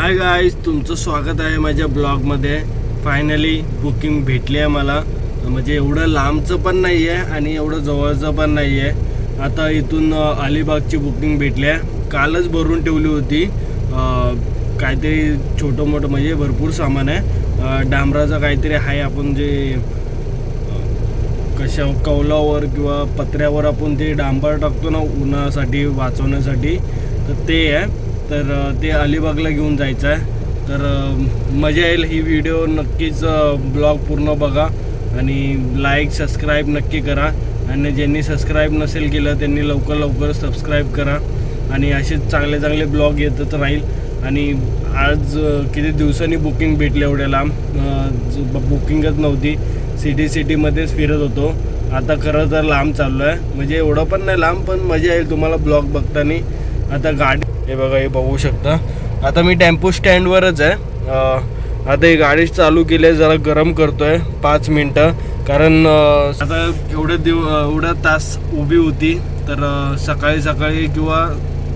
Hi guys, तुमचं स्वागत आहे माझ्या ब्लॉगमध्ये. फायनली बुकिंग भेटली आहे मला. म्हणजे एवढं लांबचं पण नाही आहे आणि एवढं जवळचं पण नाही आहे. आता इथून अलिबागची बुकिंग भेटली आहे. कालच भरून ठेवली होती. काहीतरी छोटं मोठं म्हणजे भरपूर सामान आहे. डांबराचं काहीतरी आहे, आपण जे कशा कौलावर किंवा पत्र्यावर आपण ते डांबर टाकतो ना उन्हासाठी वाचवण्यासाठी, तर ते आहे. तर ते अलिबागला घेऊन जायचं आहे. तर मजा येईल. ही व्हिडिओ नक्कीच ब्लॉग पूर्ण बघा आणि लाईक सबस्क्राईब नक्की करा. आणि ज्यांनी सबस्क्राईब नसेल केलं त्यांनी लवकर सबस्क्राईब करा. आणि असेच चांगले ब्लॉग येतच राहील. आणि आज किती दिवसांनी बुकिंग भेटली. एवढ्या लांब बुकिंगच नव्हती. सिटीमध्येच फिरत होतो. आता खरं तर लांब चाललो आहे. म्हणजे एवढं पण नाही लांब, पण मजा येईल तुम्हाला ब्लॉग बघताना. आता गाडी हे बघा, हे बघू शकता. आता मी टेम्पो स्टँडवरच आहे. आता ही गाडी चालू केली आहे. जरा गरम करतोय 5 मिनटं, कारण आता एवढा तास उभी होती. तर सकाळी किंवा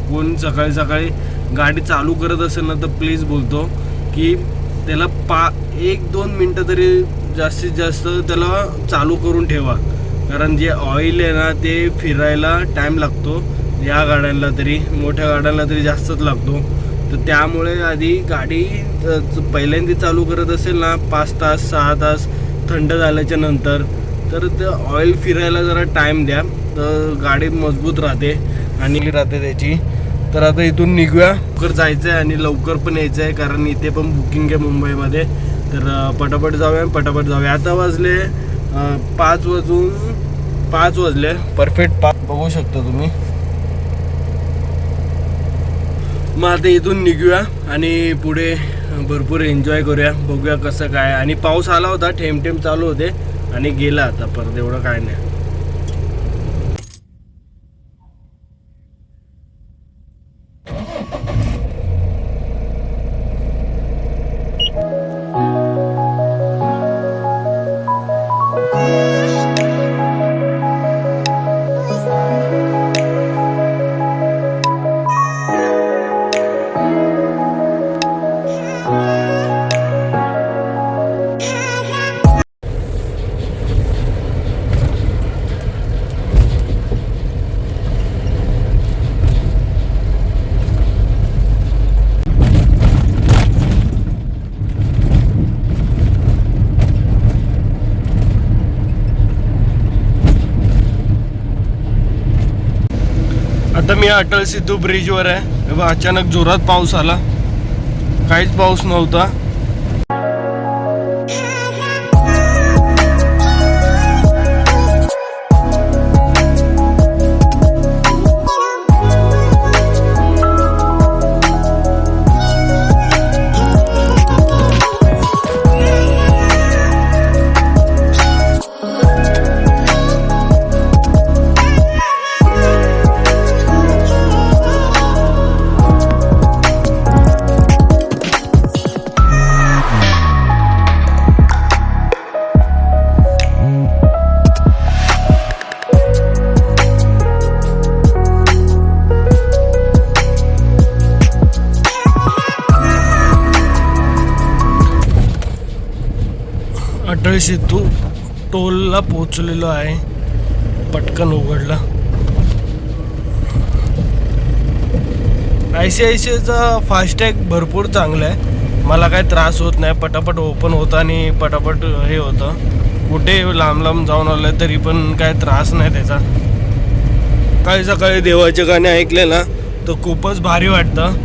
कोण सकाळी गाडी चालू करत असेल ना, तर प्लीज बोलतो की त्याला 1-2 मिनटं तरी जास्तीत जास्त त्याला चालू करून ठेवा. कारण जे ऑइल आहे ना, ते फिरायला टाईम लागतो. या गाड्यांना तरी, मोठ्या गाड्यांना तरी जास्तच लागतो. तर त्यामुळे आधी गाडी पहिल्यांदा चालू करत असेल ना 5 तास 6 तास थंड झाल्याच्या नंतर, तर ते ऑइल फिरायला जरा टाईम द्या. तर गाडी मजबूत राहते आणि राहते त्याची. तर आता इथून निघूया. लवकर जायचं आहे आणि लवकर पण यायचं आहे, कारण इथे पण बुकिंग आहे मुंबईमध्ये. तर पटापट जाऊया. आता वाजले 5 वाजले परफेक्ट 5 बघू शकता तुम्ही. मग आता इथून निघूया आणि पुढे भरपूर एन्जॉय करूया. बघूया कसं काय. आणि पाऊस आला होता, थेंब चालू होते आणि गेला आता परत. एवढं काय नाही. आता मी अटल सिद्धू ब्रिजवर आहे. तेव्हा अचानक जोरात पाऊस आला. काहीच पाऊस नव्हता. अटल सिद्धू टोलला पोचलेलो आहे. पटकन उघडला. ICICIचा फास्टॅग भरपूर चांगला आहे. मला काही त्रास होत नाही. पटापट ओपन होतं आणि पटापट हे होतं. कुठे लांब जाऊन आलं तरी पण काय त्रास नाही त्याचा. सकाळी देवाचे गाणे ऐकले ना, तर खूपच भारी वाटतं.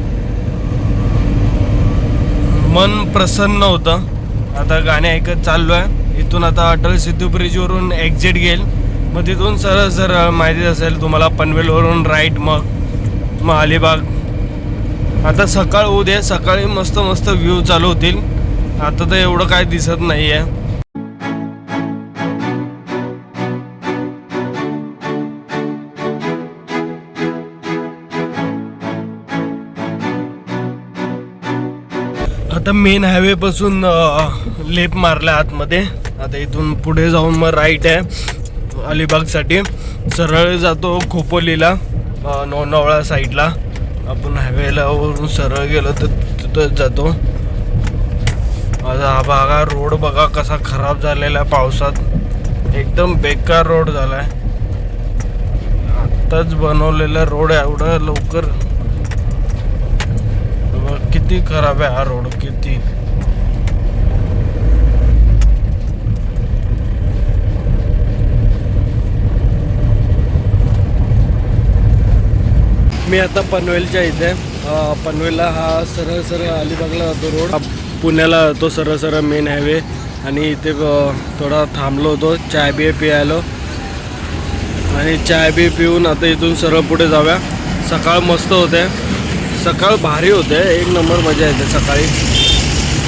मन प्रसन्न होतं. आता गाणे ऐकत चाललो आहे. इथून आता अटल सिद्धू ब्रिजवरून एक्झिट घेईल. मग तिथून सरळ माहितीच असेल तुम्हाला, पनवेलवरून राईट, मग अलिबाग. आता सकाळ होऊ दे. सकाळी मस्त व्ह्यू चालू होतील. आता तर एवढं काय दिसत नाही आहे. आता मेन हायवे पासून लेप मारला आतमध्ये. आता इथून पुढे जाऊन मग राईट आहे अलिबागसाठी. सरळ जातो खोपोलीला, लोणावळा साईडला. आपण हायवेला वरून सरळ गेलो तर होतच जातो. आता हा बघा रोड बघा कसा खराब झालेला आहे पावसात, एकदम बेकार रोड झालाय. आत्ताच बनवलेला रोड एवढा लवकर किती खराब आहे हा रोड किती. मी आता पनवेलच्या इथे पनवेलला हा सरळ सरळ अलिबागला जातो रोड, पुण्याला जातो सरळ सरळ मेन हायवे. आणि इथे थोडा थांबलो होतो चाय बी प्यायलो आणि चाय बी पिऊन आता इथून सरळ पुढे जाऊया. सकाळ मस्त होते, सकाळ भारी होते, एक नंबर मजा येते सकाळी.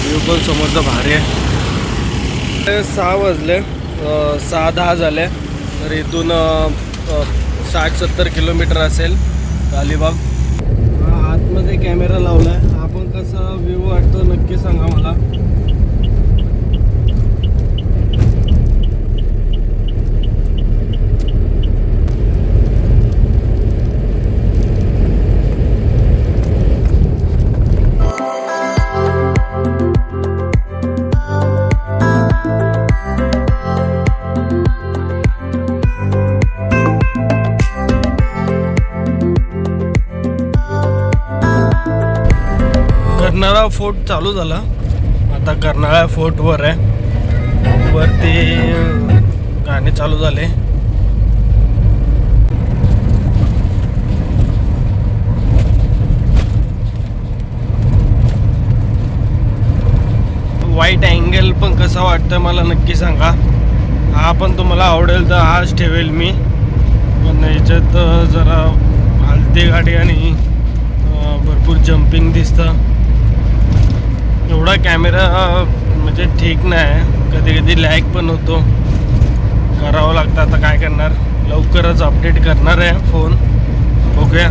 व्ह्यू पण समोरचा भारी आहे. 6 वाजले 6-10 झाले, तर इथून 60-70 किलोमीटर असेल अलिबाग. आतमध्ये कॅमेरा लावला आहे, आपण कसा व्ह्यू वाटतो नक्की सांगा मला. कर्नाळा फोर्ट चालू झाला, आता कर्नाळा फोर्ट वर आहे, वरती गाणे चालू झाले. वाईट अँगल पण कसा वाटतं मला नक्की सांगा. हा पण तुम्हाला आवडेल तर हाच ठेवेल मी, पण याच्यात जरा हलती गाडी आणि भरपूर जम्पिंग दिसतं. एवढा कॅमेरा म्हणजे ठीक नाही, कधी कधी लॅग पण होतो, करावं लागतं. आता काय करणार, लवकरच अपडेट करणार आहे फोन, बघूया.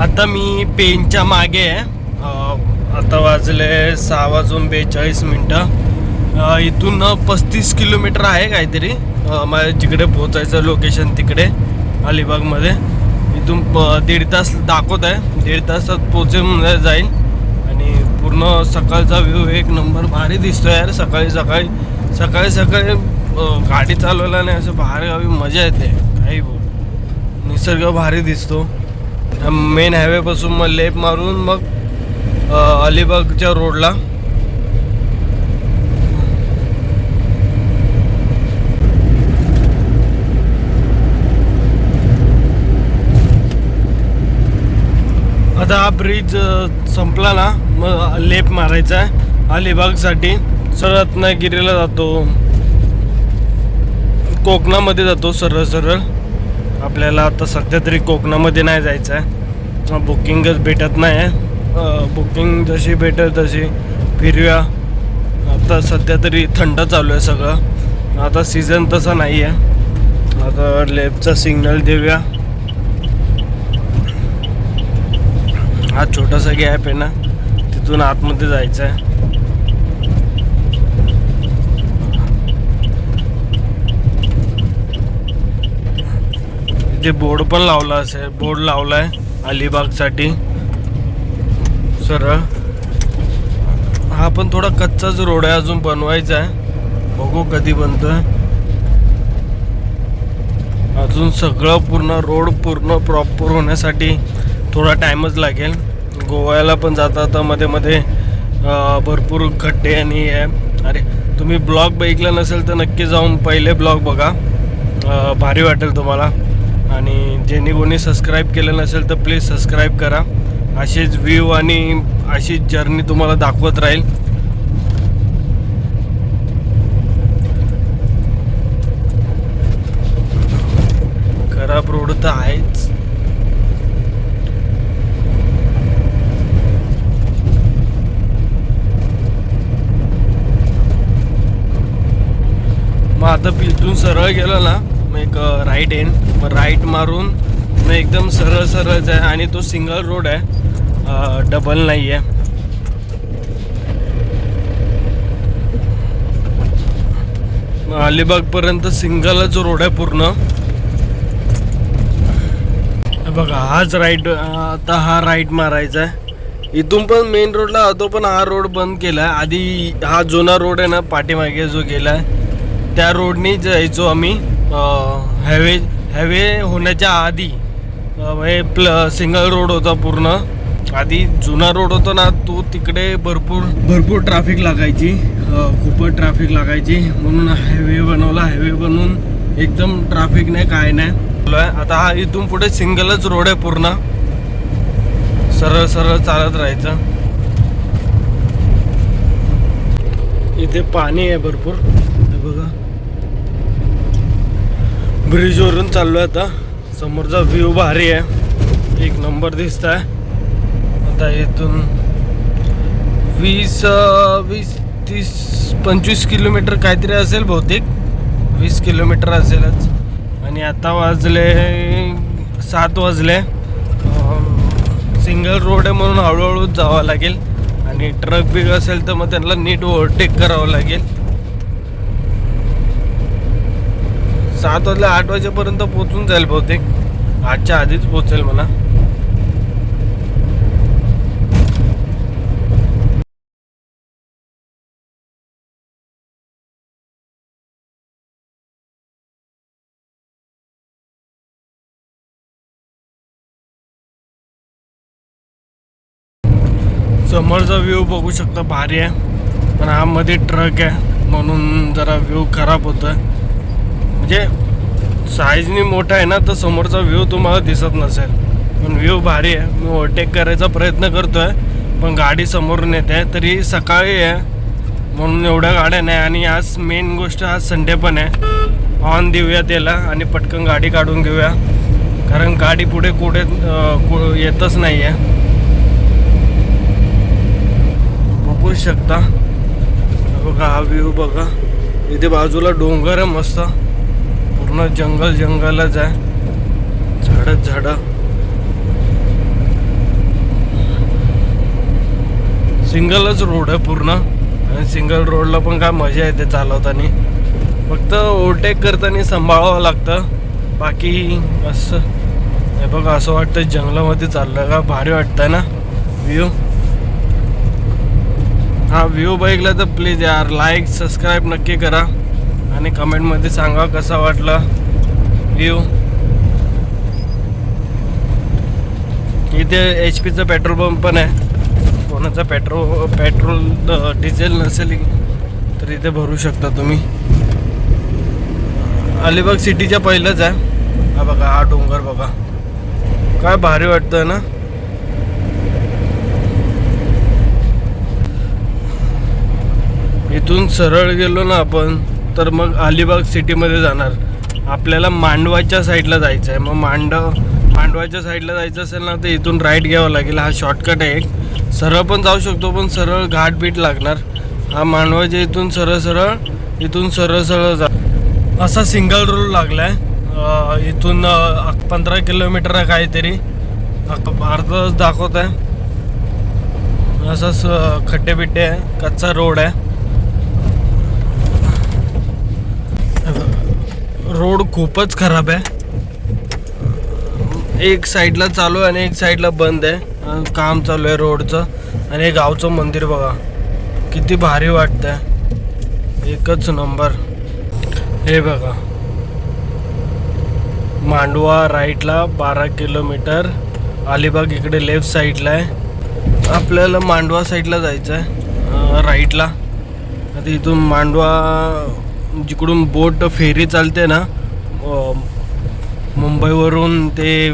आता मी पेनच्या मागे आहे. आता वाजले 6:42. इथून 35 किलोमीटर आहे काहीतरी माझ्या जिकडे पोचायचं लोकेशन, तिकडे अलिबागमध्ये. इथून 1.5 तास दाखवत आहे, 1.5 तासात पोचून जाईल. आणि पूर्ण सकाळचा व्ह्यू एक नंबर भारी दिसतो यार. सकाळी सकाळी गाडी चालवायला नाही असं बाहेर गावी मजा येते, काही निसर्ग भारी दिसतो. मेन हायवे पासून मग लेफ्ट मारून मग अलिबागच्या रोडला. आता हा ब्रिज संपला ना, मग लेफ्ट मारायचा आहे अलिबागसाठी. सरळ रत्नागिरीला जातो, कोकणामध्ये जातो सरळ सरळ. आपल्याला आता सध्या तरी कोकणामध्ये नाही जायचं आहे, बुकिंगच भेटत नाही आहे. बुकिंग जशी भेटेल तशी फिरूया. आता सध्या तरी थंड चालू आहे सगळं, आता सीझन तसा नाही आहे. आता लेफ्टचा सिग्नल देऊया. हा छोटासा गॅप आहे ना, तिथून आतमध्ये जायचं आहे. इथे बोर्ड पण लावला असेल, बोर्ड लावलाय अलिबागसाठी सरळ. हा पण थोडा कच्चाच रोड आहे, अजून बनवायचा आहे, बघू कधी बनतोय. अजून सगळं पूर्ण रोड पूर्ण प्रॉपर होण्यासाठी थोडा टाइमच लागेल. गोव्याला पण जाता मध्ये मध्ये भरपूर खड्डे आणि आहे. अरे तुम्ही ब्लॉग बघितला नसेल तर नक्की जाऊन पहिले ब्लॉग बघा, भारी वाटेल तुम्हाला. आणि ज्यांनी कोणी सबस्क्राईब केलं नसेल तर प्लीज सबस्क्राईब करा. असेच व्ह्यू आणि अशीच जर्नी तुम्हाला दाखवत राहील. खराब रोड तर आहेच. मग आता इथून सरळ गेलं ना मग एक राईट एंड, मग राईट मारून मग एकदम सरळ सरळच आहे आणि तो सिंगल रोड आहे, डबल नाही आहे. अलिबागपर्यंत सिंगलच रोड आहे पूर्ण. बघा हाच राईट, आता हा राईट मारायचा आहे. इथून पण मेन रोडला होतो पण हा रोड बंद केला आहे. आधी हा जुना रोड आहे ना पाठीमागे जो गेला आहे त्या रोडनी जायचो आम्ही. हायवे होण्याच्या आधी सिंगल रोड होता पूर्ण. आधी जुना रोड होता ना तो तिकडे भरपूर ट्रॅफिक लागायची, खूपच ट्रॅफिक लागायची. म्हणून हायवे बनवला. हायवे बनवून एकदम ट्रॅफिक नाही काय नाही. आता हा इथून पुढे सिंगलच रोड आहे पूर्ण. सरळ सरळ चालत राहायचं. इथे पाणी आहे भरपूर, बघा. ब्रिज वरून चाललोय आता. समोरचा व्ह्यू भारी आहे, एक नंबर दिसत आहे. आता इथून 20-30-25 किलोमीटर काहीतरी असेल बहुतेक. 20 किलोमीटर असेलच. आणि आता वाजले 7 वाजले. सिंगल रोड आहे म्हणून हळूहळू जावं लागेल. आणि ट्रक बिग असेल तर मग त्यांना नीट ओव्हरटेक करावं लागेल. 7 वाजले 8 वाजेपर्यंत पोचून जाईल बहुतेक. 8च्या आधीच पोचेल म्हणा. समोरचा व्ह्यू बघू शकता, भारी आहे. पण हा मध्ये ट्रक आहे म्हणून जरा व्ह्यू खराब होतोय. म्हणजे साईजनी मोठा आहे ना तर समोरचा व्ह्यू तुम्हाला दिसत नसेल. पण व्ह्यू भारी आहे. मी ओव्हरटेक करायचा प्रयत्न करतोय पण गाडी समोरून येते आहे. तरी सकाळी आहे म्हणून एवढ्या गाड्या नाही. आणि आज मेन गोष्ट आज संडे पण आहे. ऑन देऊया त्याला आणि पटकन गाडी काढून घेऊया, कारण गाडी पुढे कुठे येतच नाही आहे. बघू शकता बघा हा व्ह्यू बघा. इथे बाजूला डोंगर आहे मस्त, पूर्ण जंगलच आहे, झाडं. सिंगलच रोड आहे पूर्ण. आणि सिंगल रोडला पण काय मजा येते चालवताना. फक्त ओव्हरटेक करताना सांभाळावं लागतं. बाकी असं हे बघा, असं वाटतं जंगलामध्ये चाललं का. भारी वाटतंय ना व्ह्यू. हा व्ह्यू बघितला तर प्लीज यार लाईक सबस्क्राईब नक्की करा आणि कमेंटमध्ये सांगा कसा वाटला व्ह्यू. इथे HP पेट्रोल पंप पण आहे. कोणाचा पेट्रोल डिझेल नसेल तर इथे भरू शकता तुम्ही. अलिबाग सिटीच्या पहिलंच आहे. हा बघा हा डोंगर बघा, काय भारी वाटतंय ना. इथून सरळ गेलो ना आपण तर मग अलिबाग सिटीमध्ये जाणार. आपल्याला मांडवाच्या साईडला जायचं आहे. मग मांडवाच्या साईडला जायचं असेल ना तर इथून राईट घ्यावं लागेल. हा शॉर्टकट आहे एक. सरळ पण जाऊ शकतो पण सरळ घाट बीट लागणार. हा मांडवाच्या इथून सरळ जा. असा सिंगल रोड लागला आहे. इथून 15 किलोमीटर आहे काहीतरी, अर्धच दाखवत आहे. असंच खड्डे बिड्डे आहे, कच्चा रोड आहे. रोड खूपच खराब आहे. एक साईडला चालू आहे आणि एक साईडला बंद आहे. काम चालू आहे रोडचं. आणि हे गावचं मंदिर बघा किती भारी वाटतंय, एकच नंबर. हे बघा मांडवा राईटला 12 किलोमीटर, अलिबाग इकडे लेफ्ट साईडला आहे. आपल्याला मांडवा साईडला जायचं आहे राईटला. आता इथून मांडवा जिकडून बोट फेरी चालते ना मुंबईवरून ते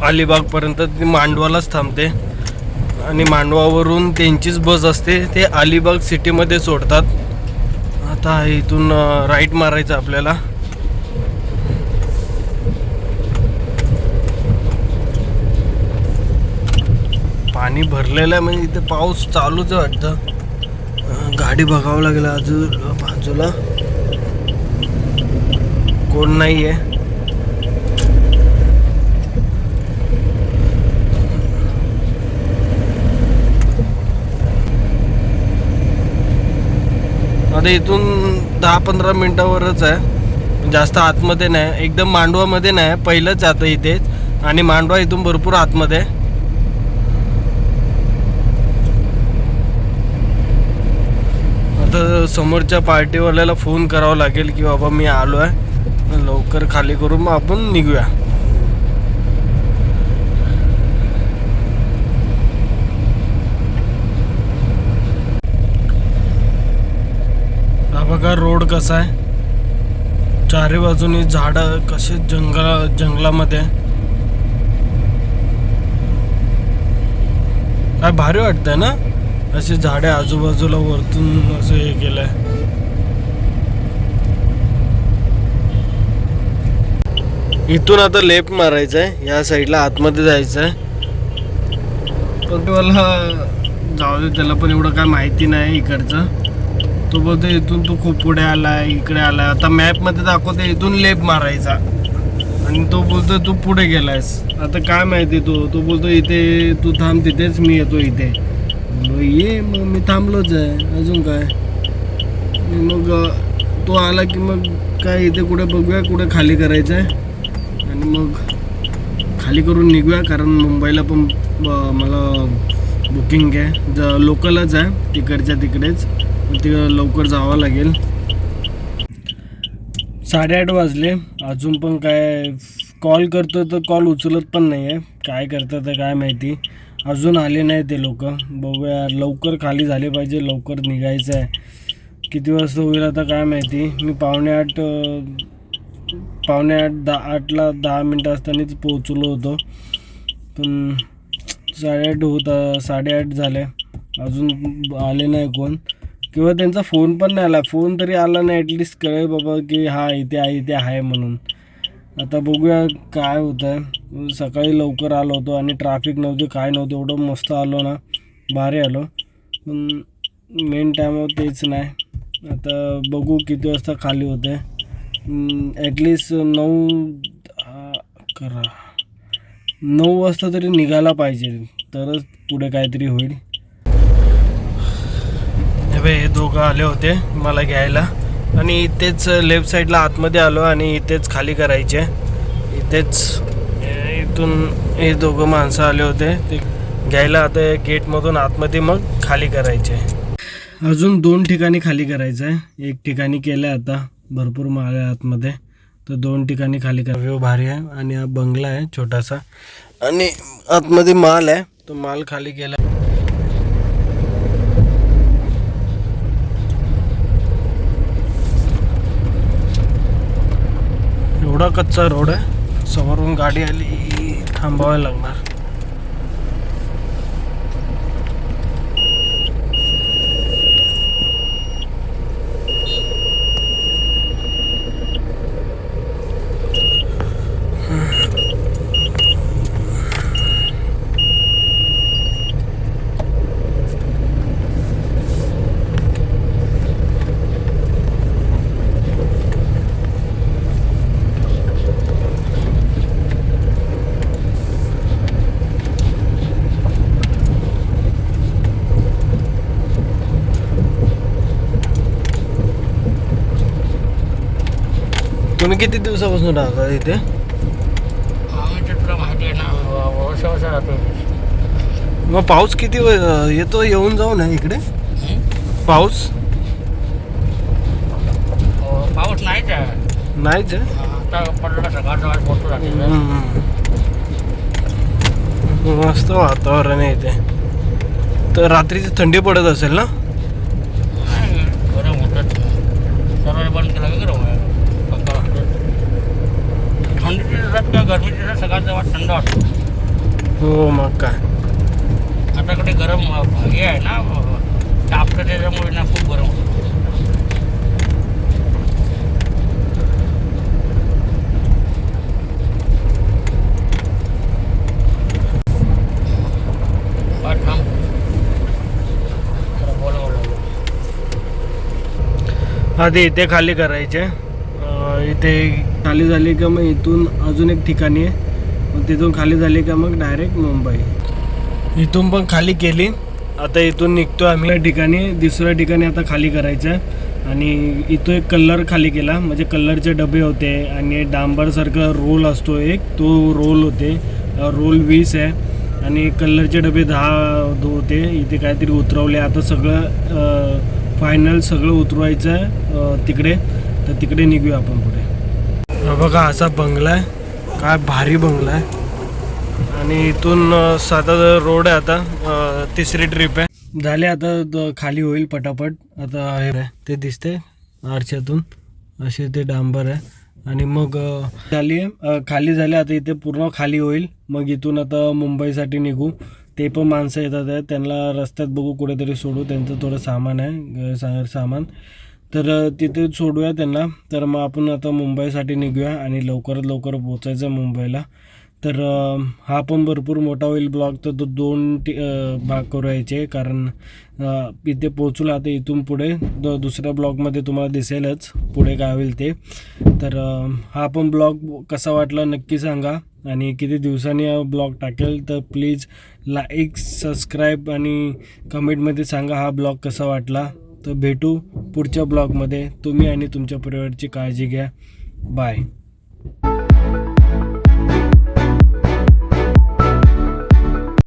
अलिबागपर्यंत, ती मांडवालाच थांबते. आणि मांडवावरून त्यांचीच बस असते, ते अलिबाग सिटीमध्ये सोडतात. आता इथून राईट मारायचं आपल्याला. पाणी भरलेलं आहे, म्हणजे इथे पाऊस चालूच आहे वाटतं. गाडी बघावं लागेल अजून बाजूला कोण नाही आहे. आता इथून 10-15 मिनिटावरच आहे, जास्त आतमध्ये नाही, एकदम मांडवामध्ये नाही, पहिलंच आता इथेच. आणि मांडवा इथून भरपूर आतमध्ये. आता समोरच्या पार्टीवाल्याला फोन करावा लागेल की बाबा मी आलो आहे, लवकर खाली करून मग आपण निघूया. हा बघा रोड कसा आहे, चारी बाजूनी झाडं कसे जंगलामध्ये. काय भारी वाटतंय ना, असे झाडे आजूबाजूला वरतून असं हे केलंय. इथून आता लेफ्ट मारायचं आहे, या साईडला आतमध्ये जायचं आहे. पण तुम्हाला जाऊ दे, त्याला पण एवढं काय माहिती नाही इकडचं. तो बोलतो इथून तू खूप पुढे आलाय, इकडे आलाय. आता मॅपमध्ये दाखवते इथून लेफ्ट मारायचा, आणि तो बोलतो तू पुढे गेलायस. आता काय माहिती, तो बोलतो इथे तू थांब, तिथेच मी येतो इथे. ये मग मी थांबलोच आहे, अजून काय. मग तो आला की मग काय इथे कुठे बघूया, कुठे खाली करायचं आहे, आणि मग खाली करून निघूया. कारण मुंबईला पण मला बुकिंग आहे, लोकलच आहे तिकडच्या तिकडेच, ते लवकर जावं लागेल. 8:30 वाजले, अजून पण काय कॉल करतो तर कॉल उचलत पण नाही आहे. काय करतात तर काय माहिती, अजून आले नाही ते लोक. बघूया, लवकर खाली झाले पाहिजे, लवकर निघायचं आहे. किती वाजता होईल आता काय माहिती. मी 8:30 10 मिनटं असतानाच पोहोचलो होतो, पण 8:30 झाले, अजून आले नाही कोण, किंवा त्यांचा फोन पण नाही आला. फोन तरी आला नाही, ॲटलिस्ट कळेल बाबा की हा इथे आहे म्हणून. आता बघूया काय होतं आहे. सकाळी लवकर आलो होतो आणि ट्रॅफिक नव्हती, काय नव्हतं, एवढं मस्त आलो ना, भारी आलो. पण मेन टायमावर तेच नाही. आता बघू किती वाजता खाली होते. ॲटलिस्ट 9 वाजता तरी निघायला पाहिजे, तरच पुढे काहीतरी होईल. हे दोघं आले होते मला घ्यायला, आणि इथेच लेफ्ट साईडला आतमध्ये आलो, आणि इथेच खाली करायचे. इथून हे दोघं माणसं आले होते ते घ्यायला. आता गेटमधून आतमध्ये मग खाली करायचे. अजून 2 ठिकाणी खाली करायचं आहे. एक ठिकाणी केलं आहे, आता भरपूर माल आहे आतमध्ये, तर 2 ठिकाणी खाली करा. व्ह्यू भारी आहे, आणि हा बंगला आहे छोटासा, आणि आतमध्ये माल आहे, तो माल खाली केला. एवढा कच्चा रोड आहे, समोरून गाडी आली थांबावं लागणार. तुम्ही किती दिवसापासून राहता इथे? तुला माहिती आहे ना, वर्ष राहतो. मग पाऊस किती येतो, येऊन जाऊ ना इकडे? पाऊस पाऊस नाहीच आहे. नाहीच आहे. आता पडला सकाळचा पोहोचतो राहते. मस्त वातावरण आहे इथे. तर रात्रीची थंडी पडत असेल ना? गरम होतात, सर्व बंद केला की गरम आहे. थंडीची दिवसात किंवा गरमीच्या दिवसात सकाळचा वाट थंड वाटतो. हो, मग काय. आता कडे गरम हे आहे ना, तापतं, त्याच्यामुळे ना खूप गरम होतं. आधी इथे खाली करायचे. इथे खाली झाली का मग इथून अजून एक ठिकाणी आहे, मग तिथून खाली झाली का मग डायरेक्ट मुंबई. इथून पण खाली केली. आता इथून निघतो आम्ही ठिकाणी, दुसऱ्या ठिकाणी आता खाली करायचं आहे. आणि इथं एक कलर खाली केला, म्हणजे कलरचे डबे होते आणि डांबरसारखा रोल असतो एक, तो रोल होते. रोल 20 आहे आणि कलरचे डबे 10 होते. इथे काहीतरी उतरवले. आता सगळं फायनल सगळं उतरवायचं आहे तिकडे. तर तिकडे निघूया आपण पुढे. बघा असा बंगला आहे, काय भारी बंगला आहे. आणि इथून साधा रोड आहे. आता तिसरी ट्रिप आहे. झाले आता खाली होईल पटापट. आता हे ते दिसते आरशातून असे ते डांबर आहे. आणि मग झाली खाली झाले. आता इथे पूर्ण खाली होईल. मग इथून आता मुंबईसाठी निघू. ते पण माणसं येतात आहे, त्यांना रस्त्यात बघू कुठेतरी सोडू. त्यांचं थोडं सामान आहे सामान, तर तिथे सोडूया त्यांना. तर मग आपण आता मुंबईसाठी निघूया आणि लवकरात लवकर पोचायचं मुंबईला. तर हा पण भरपूर मोठा होईल ब्लॉग. तर तो 2 भाग करायचे, कारण इथे पोचूला. आता इथून पुढे दुसऱ्या ब्लॉगमध्ये तुम्हाला दिसेलच पुढे काय होईल ते. तर हा पण ब्लॉग कसा वाटला नक्की सांगा. आणि किती दिवसांनी हा ब्लॉग टाकेल तर प्लीज लाईक, सबस्क्राईब आणि कमेंटमध्ये सांगा हा ब्लॉग कसा वाटला. तर भेटू पुढच्या ब्लॉगमध्ये. तुम्ही आणि तुमच्या परिवाराची काळजी घ्या. बाय.